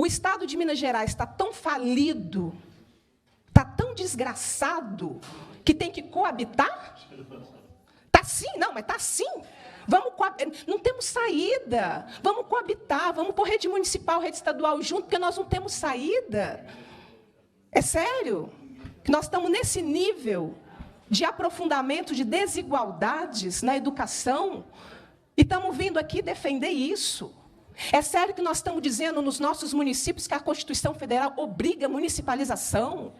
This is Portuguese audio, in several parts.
O Estado de Minas Gerais está tão falido, está tão desgraçado, que tem que coabitar? Está sim, não, mas está sim. Não temos saída. Vamos coabitar, vamos pôr rede municipal, rede estadual junto, porque nós não temos saída. É sério que nós estamos nesse nível de aprofundamento de desigualdades na educação e estamos vindo aqui defender isso. É sério que nós estamos dizendo nos nossos municípios que a Constituição Federal obriga a municipalização?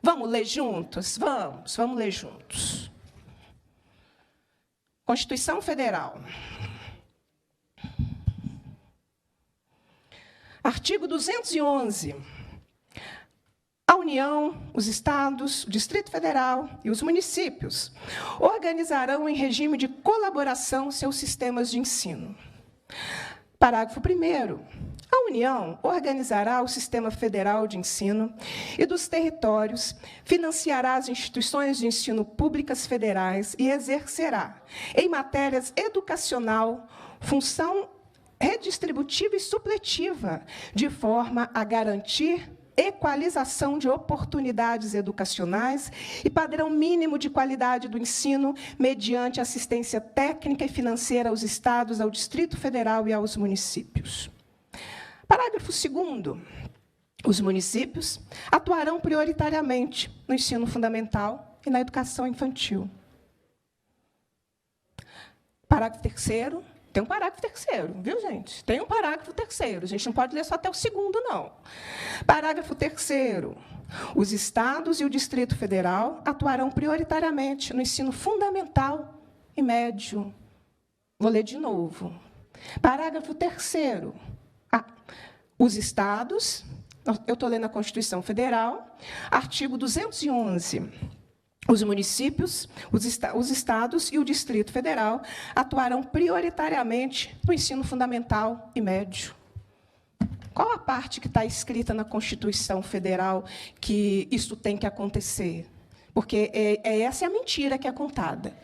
Vamos ler juntos? Vamos ler juntos. Constituição Federal. Artigo 211. A União, os estados, o Distrito Federal e os municípios organizarão em regime de colaboração seus sistemas de ensino. Parágrafo 1º. A União organizará o Sistema Federal de Ensino e dos territórios, financiará as instituições de ensino públicas federais e exercerá, em matérias educacional, função redistributiva e supletiva, de forma a garantir equalização de oportunidades educacionais e padrão mínimo de qualidade do ensino, mediante assistência técnica e financeira aos estados, ao Distrito Federal e aos municípios. Parágrafo 2º. Os municípios atuarão prioritariamente no ensino fundamental e na educação infantil. Parágrafo 3º. Tem um parágrafo 3º, viu, gente? Tem um parágrafo 3º. A gente não pode ler só até o 2º, não. Parágrafo 3º. Os estados e o Distrito Federal atuarão prioritariamente no ensino fundamental e médio. Vou ler de novo. Parágrafo 3º. Os estados, eu estou lendo a Constituição Federal, artigo 211. Os municípios, os estados e o Distrito Federal atuarão prioritariamente no ensino fundamental e médio. Qual a parte que está escrita na Constituição Federal que isso tem que acontecer? Porque essa é a mentira que é contada.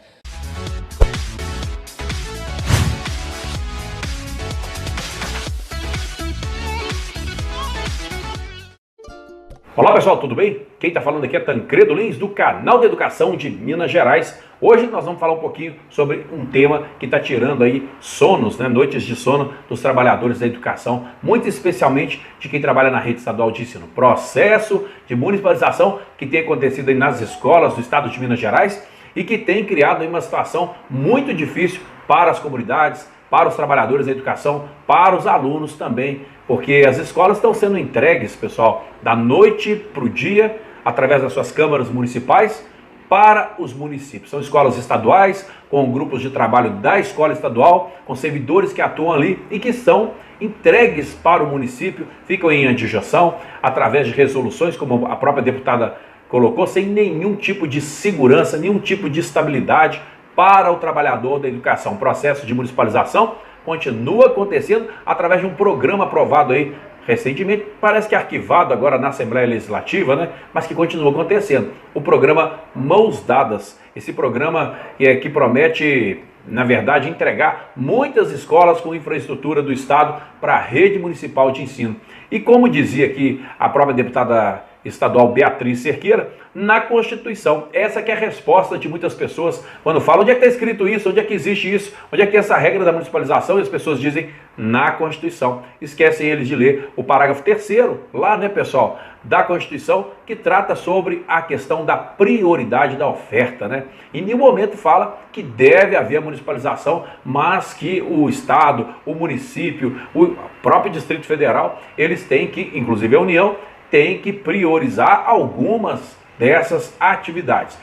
Olá pessoal, tudo bem? Quem está falando aqui é Tancredo Lins, do canal de Educação de Minas Gerais. Hoje nós vamos falar um pouquinho sobre um tema que está tirando aí sonos, noites de sono dos trabalhadores da educação, muito especialmente de quem trabalha na rede estadual de ensino. Processo de municipalização que tem acontecido aí nas escolas do estado de Minas Gerais e que tem criado aí uma situação muito difícil para as comunidades, para os trabalhadores da educação, para os alunos também, porque as escolas estão sendo entregues, pessoal, da noite para o dia, através das suas câmaras municipais, para os municípios. São escolas estaduais, com grupos de trabalho da escola estadual, com servidores que atuam ali e que são entregues para o município, ficam em adjudicação, através de resoluções, como a própria deputada colocou, sem nenhum tipo de segurança, nenhum tipo de estabilidade para o trabalhador da educação. O processo de municipalização continua acontecendo através de um programa aprovado aí recentemente, parece que arquivado agora na Assembleia Legislativa, mas que continua acontecendo. O programa Mãos Dadas, esse programa que promete, na verdade, entregar muitas escolas com infraestrutura do Estado para a rede municipal de ensino. E como dizia aqui a própria deputada estadual Beatriz Cerqueira, na Constituição. Essa que é a resposta de muitas pessoas quando falam: onde é que está escrito isso, onde é que existe isso, onde é que tem essa regra da municipalização, e as pessoas dizem na Constituição. Esquecem eles de ler o parágrafo 3º, lá, pessoal, da Constituição, que trata sobre a questão da prioridade da oferta, Em nenhum momento fala que deve haver a municipalização, mas que o Estado, o município, o próprio Distrito Federal, eles têm que, inclusive a União, tem que priorizar algumas dessas atividades.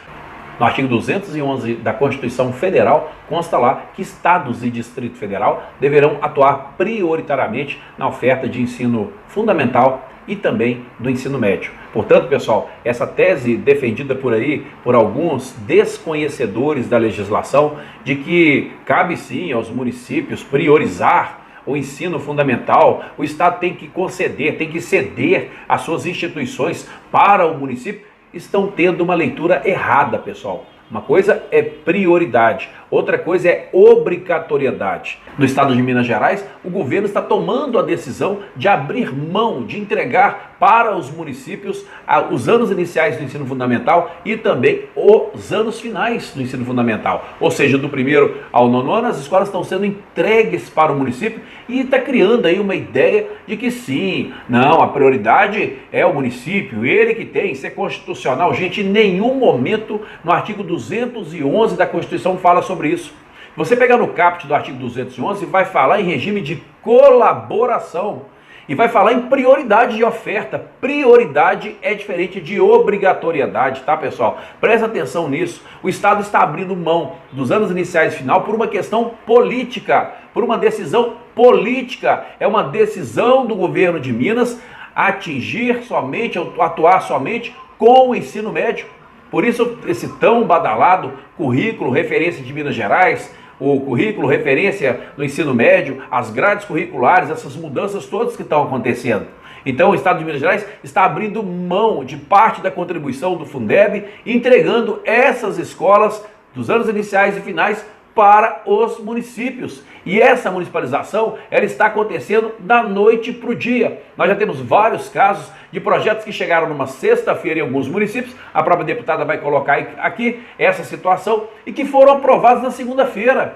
No artigo 211 da Constituição Federal, consta lá que estados e Distrito Federal deverão atuar prioritariamente na oferta de ensino fundamental e também do ensino médio. Portanto, pessoal, essa tese defendida por aí, por alguns desconhecedores da legislação, de que cabe sim aos municípios priorizar o ensino fundamental, o Estado tem que conceder, tem que ceder as suas instituições para o município, estão tendo uma leitura errada, pessoal. Uma coisa é prioridade, outra coisa é obrigatoriedade. No estado de Minas Gerais, o governo está tomando a decisão de abrir mão, de entregar para os municípios os anos iniciais do ensino fundamental e também os anos finais do ensino fundamental. Ou seja, do primeiro ao nono ano, as escolas estão sendo entregues para o município e está criando aí uma ideia de que sim, não, a prioridade é o município, ele que tem, isso é constitucional. Gente, em nenhum momento no artigo 211 da Constituição fala sobre isso. Você pegar no caput do artigo 211, vai falar em regime de colaboração e vai falar em prioridade de oferta. Prioridade é diferente de obrigatoriedade, tá, pessoal? Presta atenção nisso. O Estado está abrindo mão dos anos iniciais e final por uma questão política, por uma decisão política. É uma decisão do governo de Minas atingir somente, atuar somente com o ensino médio. Por isso, esse tão badalado currículo referência de Minas Gerais, o currículo referência no ensino médio, as grades curriculares, essas mudanças todas que estão acontecendo. Então o Estado de Minas Gerais está abrindo mão de parte da contribuição do Fundeb, entregando essas escolas dos anos iniciais e finais para os municípios. E essa municipalização, ela está acontecendo da noite para o dia. Nós já temos vários casos de projetos que chegaram numa sexta-feira em alguns municípios, a própria deputada vai colocar aqui essa situação, e que foram aprovados na segunda-feira.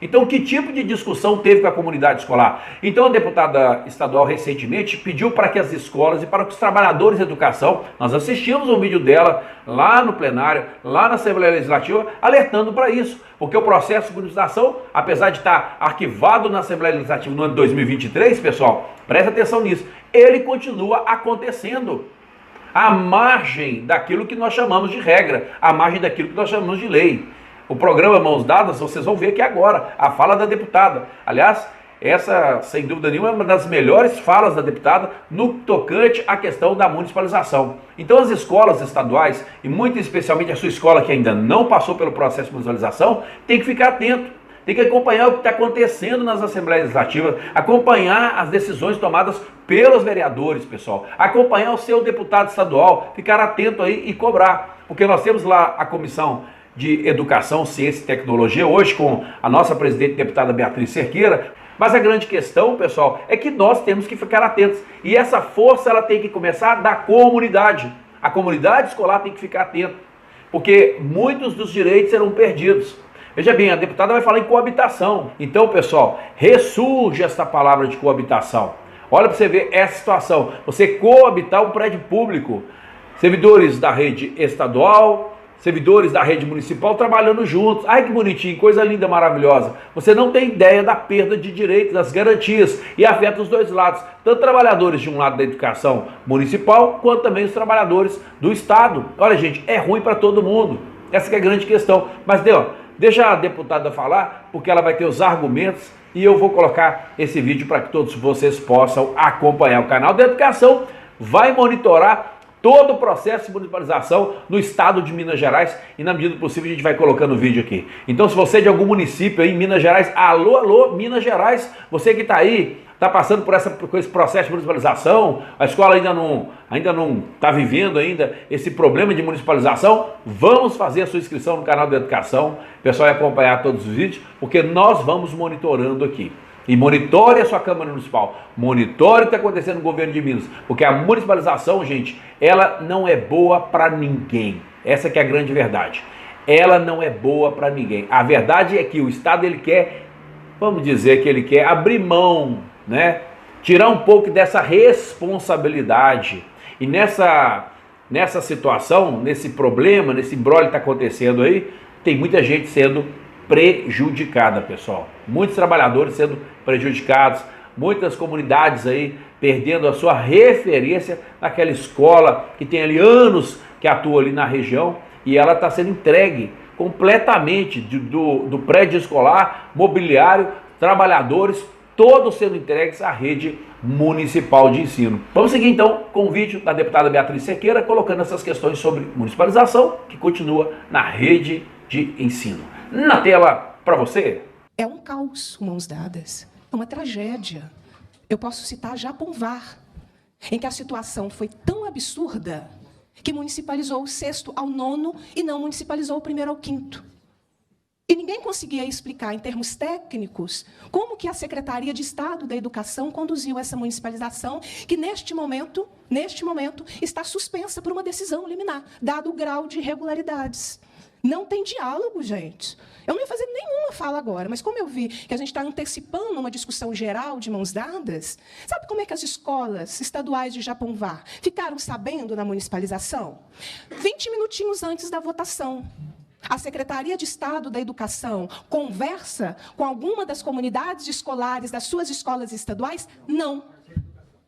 Então, que tipo de discussão teve com a comunidade escolar? Então, a deputada estadual recentemente pediu para que as escolas e para que os trabalhadores de educação, nós assistimos um vídeo dela lá no plenário, lá na Assembleia Legislativa, alertando para isso, porque o processo de municipalização, apesar de estar arquivado na Assembleia Legislativa no ano de 2023, pessoal, presta atenção nisso, ele continua acontecendo à margem daquilo que nós chamamos de regra, à margem daquilo que nós chamamos de lei. O programa Mãos Dadas, vocês vão ver aqui agora, a fala da deputada. Aliás, essa, sem dúvida nenhuma, é uma das melhores falas da deputada no tocante à questão da municipalização. Então, as escolas estaduais, e muito especialmente a sua escola que ainda não passou pelo processo de municipalização, tem que ficar atento, tem que acompanhar o que está acontecendo nas Assembleias Legislativas, acompanhar as decisões tomadas pelos vereadores, pessoal, acompanhar o seu deputado estadual, ficar atento aí e cobrar, porque nós temos lá a comissão de Educação, Ciência e Tecnologia, hoje com a nossa presidente deputada Beatriz Cerqueira, mas a grande questão, pessoal, é que nós temos que ficar atentos, e essa força ela tem que começar da comunidade, a comunidade escolar tem que ficar atenta, porque muitos dos direitos serão perdidos. Veja bem, a deputada vai falar em coabitação, então, pessoal, ressurge essa palavra de coabitação. Olha para você ver essa situação, você coabitar um prédio público, servidores da rede estadual, servidores da rede municipal trabalhando juntos. Ai, que bonitinho, coisa linda, maravilhosa. Você não tem ideia da perda de direitos, das garantias, e afeta os dois lados, tanto trabalhadores de um lado da educação municipal, quanto também os trabalhadores do Estado. Olha, gente, é ruim para todo mundo. Essa que é a grande questão. Mas, deixa a deputada falar, porque ela vai ter os argumentos, e eu vou colocar esse vídeo para que todos vocês possam acompanhar. O canal da Educação vai monitorar todo o processo de municipalização no estado de Minas Gerais, e na medida do possível a gente vai colocando o vídeo aqui. Então, se você é de algum município aí em Minas Gerais, alô, alô, Minas Gerais, você que está aí, está passando por esse processo de municipalização, a escola ainda não está vivendo ainda esse problema de municipalização, vamos fazer a sua inscrição no canal da Educação, o pessoal vai acompanhar todos os vídeos, porque nós vamos monitorando aqui. E monitore a sua Câmara Municipal, monitore o que está acontecendo no governo de Minas, porque a municipalização, gente, ela não é boa para ninguém. Essa que é a grande verdade. Ela não é boa para ninguém. A verdade é que o Estado, ele quer, vamos dizer que ele quer abrir mão, né? Tirar um pouco dessa responsabilidade. E nessa situação, nesse problema, nesse imbróglio que está acontecendo aí, tem muita gente sendo prejudicada, pessoal. Muitos trabalhadores sendo prejudicados, muitas comunidades aí perdendo a sua referência naquela escola que tem ali anos que atua ali na região, e ela está sendo entregue completamente do prédio escolar, mobiliário, trabalhadores, todos sendo entregues à rede municipal de ensino. Vamos seguir então com o vídeo da deputada Beatriz Cerqueira, colocando essas questões sobre municipalização, que continua na rede de ensino. Na tela para você. É um caos, Mãos Dadas. É uma tragédia. Eu posso citar Japonvar, em que a situação foi tão absurda que municipalizou o 6º ao 9º e não municipalizou o 1º ao 5º. E ninguém conseguia explicar, em termos técnicos, como que a Secretaria de Estado da Educação conduziu essa municipalização, que, neste momento, está suspensa por uma decisão liminar, dado o grau de irregularidades. Não tem diálogo, gente. Eu não ia fazer nenhuma fala agora, mas como eu vi que a gente está antecipando uma discussão geral de mãos dadas, sabe como é que as escolas estaduais de Japonvar ficaram sabendo da municipalização? 20 minutinhos antes da votação. A Secretaria de Estado da Educação conversa com alguma das comunidades escolares das suas escolas estaduais? Não.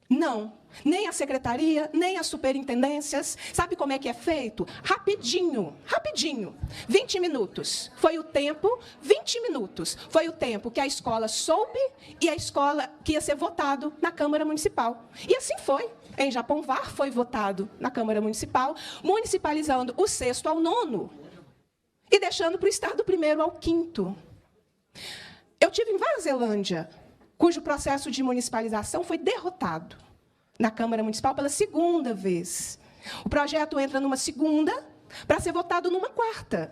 Não. Nem a secretaria, nem as superintendências. Sabe como é que é feito? Rapidinho, rapidinho. 20 minutos. Foi o tempo, 20 minutos. Foi o tempo que a escola soube e a escola que ia ser votado na Câmara Municipal. E assim foi. Em Japonvar foi votado na Câmara Municipal, municipalizando o 6º ao 9º e deixando para o Estado o 1º ao 5º. Eu tive em Varzelândia, cujo processo de municipalização foi derrotado na Câmara Municipal pela 2ª vez. O projeto entra numa 2ª para ser votado numa 4ª.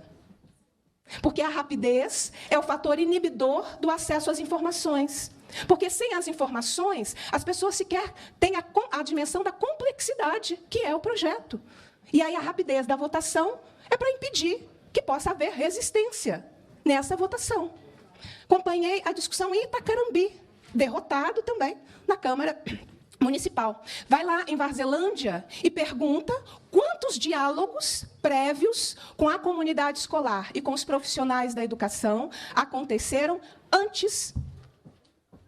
Porque a rapidez é o fator inibidor do acesso às informações. Porque sem as informações, as pessoas sequer têm a dimensão da complexidade que é o projeto. E aí a rapidez da votação é para impedir que possa haver resistência nessa votação. Acompanhei a discussão em Itacarambi, derrotado também na Câmara Municipal. Vai lá em Varzelândia e pergunta quantos diálogos prévios com a comunidade escolar e com os profissionais da educação aconteceram antes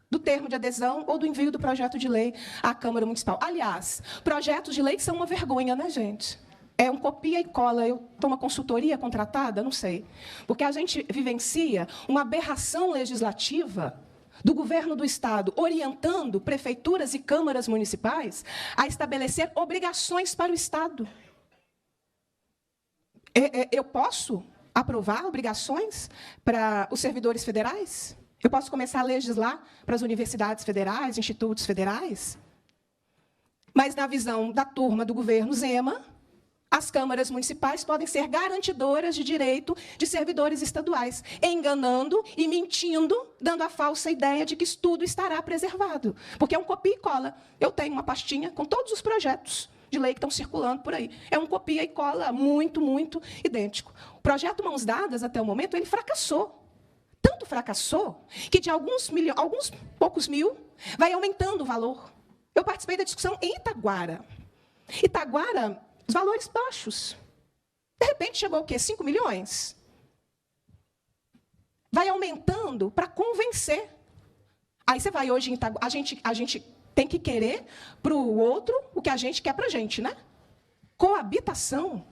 do termo de adesão ou do envio do projeto de lei à Câmara Municipal. Aliás, projetos de lei são uma vergonha, né, gente? É um copia e cola. Eu estou uma consultoria contratada? Não sei. Porque a gente vivencia uma aberração legislativa do governo do Estado, orientando prefeituras e câmaras municipais a estabelecer obrigações para o Estado. Eu posso aprovar obrigações para os servidores federais? Eu posso começar a legislar para as universidades federais, institutos federais? Mas, na visão da turma do governo Zema, as câmaras municipais podem ser garantidoras de direito de servidores estaduais, enganando e mentindo, dando a falsa ideia de que tudo estará preservado. Porque é um copia e cola. Eu tenho uma pastinha com todos os projetos de lei que estão circulando por aí. É um copia e cola muito, muito idêntico. O projeto Mãos Dadas, até o momento, ele fracassou. Tanto fracassou que de alguns poucos mil vai aumentando o valor. Eu participei da discussão em Itaguara. Itaguara, os valores baixos. De repente, chegou o quê? 5 milhões? Vai aumentando para convencer. Aí você vai hoje em Itaguara. A gente tem que querer para o outro o que a gente quer para a gente, né? Coabitação.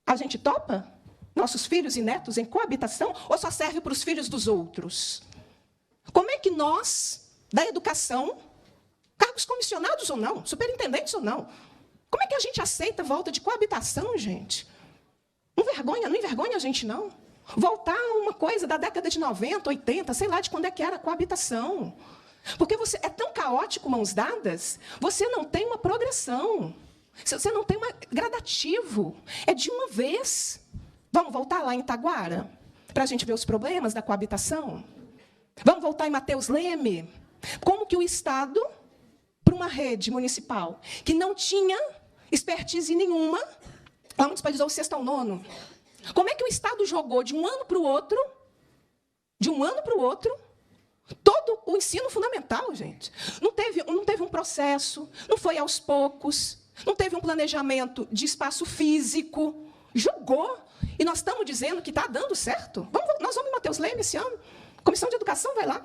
A gente topa nossos filhos e netos em coabitação ou só serve para os filhos dos outros? Como é que nós, da educação, cargos comissionados ou não, superintendentes ou não, como é que a gente aceita a volta de coabitação, gente? Não envergonha a gente, não. Voltar a uma coisa da década de 90, 80, sei lá de quando é que era a coabitação. Porque você é tão caótico, mãos dadas, você não tem uma progressão. Você não tem um gradativo. É de uma vez. Vamos voltar lá em Itaguara, para a gente ver os problemas da coabitação? Vamos voltar em Mateus Leme? Como que o Estado, para uma rede municipal que não tinha expertise nenhuma, ela municipalizou o 6º ao 9º. Como é que o Estado jogou de um ano para o outro, todo o ensino fundamental, gente? Não teve um processo, não foi aos poucos, não teve um planejamento de espaço físico, jogou. E nós estamos dizendo que está dando certo. Nós vamos em Mateus Leme esse ano. Comissão de Educação vai lá.